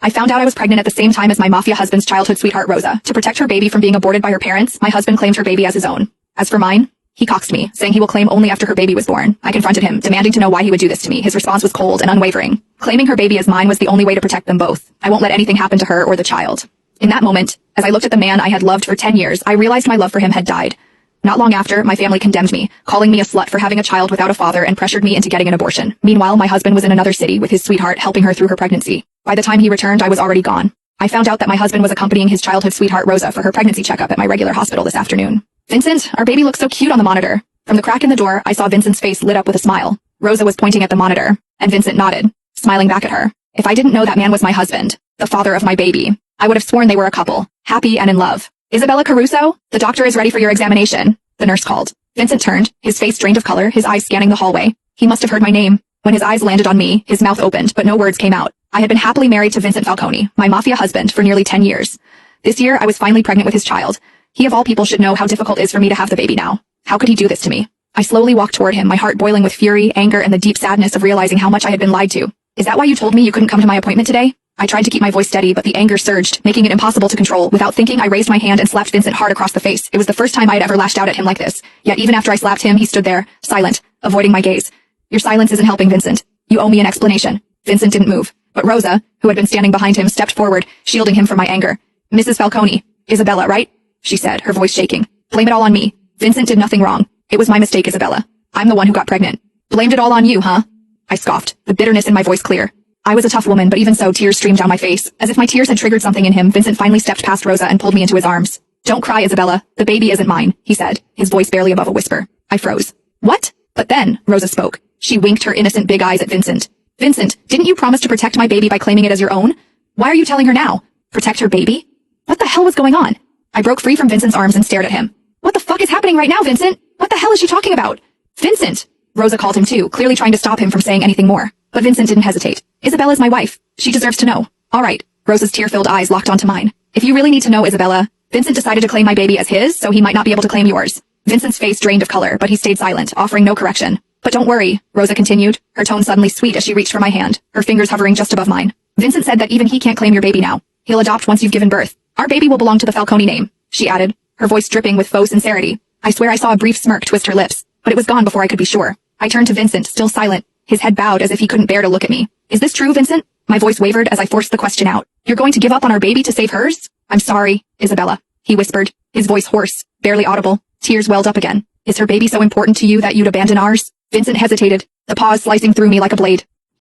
I found out I was pregnant at the same time as my mafia husband's childhood sweetheart Rosa. To protect her baby from being aborted by her parents, my husband claimed her baby as his own. As for mine, he coxed me, saying he will claim only after her baby was born. I confronted him, demanding to know why he would do this to me. His response was cold and unwavering. Claiming her baby as mine was the only way to protect them both. I won't let anything happen to her or the child. In that moment, as I looked at the man I had loved for 10 years, I realized my love for him had died. Not long after, my family condemned me, calling me a slut for having a child without a father and pressured me into getting an abortion. Meanwhile, my husband was in another city with his sweetheart helping her through her pregnancy. By the time he returned, I was already gone. I found out that my husband was accompanying his childhood sweetheart Rosa for her pregnancy checkup at my regular hospital this afternoon. Vincent, our baby looks so cute on the monitor. From the crack in the door, I saw Vincent's face lit up with a smile. Rosa was pointing at the monitor, and Vincent nodded, smiling back at her. If I didn't know that man was my husband, the father of my baby, I would have sworn they were a couple, happy and in love. Isabella Caruso, the doctor is ready for your examination, the nurse called. Vincent turned, his face drained of color, his eyes scanning the hallway. He must have heard my name. When his eyes landed on me, his mouth opened, but no words came out. I had been happily married to Vincent Falcone, my mafia husband, for nearly 10 years. This year, I was finally pregnant with his child. He of all people should know how difficult it is for me to have the baby now. How could he do this to me? I slowly walked toward him, my heart boiling with fury, anger, and the deep sadness of realizing how much I had been lied to. Is that why you told me you couldn't come to my appointment today? I tried to keep my voice steady, but the anger surged, making it impossible to control. Without thinking, I raised my hand and slapped Vincent hard across the face. It was the first time I had ever lashed out at him like this. Yet even after I slapped him, he stood there, silent, avoiding my gaze. Your silence isn't helping, Vincent. You owe me an explanation. Vincent didn't move, but Rosa, who had been standing behind him, stepped forward, shielding him from my anger. Mrs. Falcone, Isabella, right? She said, her voice shaking. Blame it all on me. Vincent did nothing wrong. It was my mistake, Isabella. I'm the one who got pregnant. Blamed it all on you, huh? I scoffed, the bitterness in my voice clear. I was a tough woman, but even so, tears streamed down my face. As if my tears had triggered something in him, Vincent finally stepped past Rosa and pulled me into his arms. Don't cry, Isabella. The baby isn't mine, he said, his voice barely above a whisper. I froze. What? But then, Rosa spoke. She winked her innocent big eyes at Vincent. Vincent, didn't you promise to protect my baby by claiming it as your own? Why are you telling her now? Protect her baby? What the hell was going on? I broke free from Vincent's arms and stared at him. What the fuck is happening right now, Vincent? What the hell is she talking about? Vincent! Rosa called him too, clearly trying to stop him from saying anything more. But Vincent didn't hesitate. Isabella's my wife. She deserves to know. All right. Rosa's tear-filled eyes locked onto mine. If you really need to know, Isabella, Vincent decided to claim my baby as his, so he might not be able to claim yours. Vincent's face drained of color, but he stayed silent, offering no correction. But don't worry, Rosa continued, her tone suddenly sweet as she reached for my hand, her fingers hovering just above mine. Vincent said that even he can't claim your baby now. He'll adopt once you've given birth. Our baby will belong to the Falcone name, she added, her voice dripping with faux sincerity. I swear I saw a brief smirk twist her lips, but it was gone before I could be sure. I turned to Vincent, still silent, his head bowed as if he couldn't bear to look at me. Is this true, Vincent? My voice wavered as I forced the question out. You're going to give up on our baby to save hers? I'm sorry, Isabella, he whispered, his voice hoarse, barely audible. Tears welled up again. Is her baby so important to you that you'd abandon ours? Vincent hesitated, the pause slicing through me like a blade.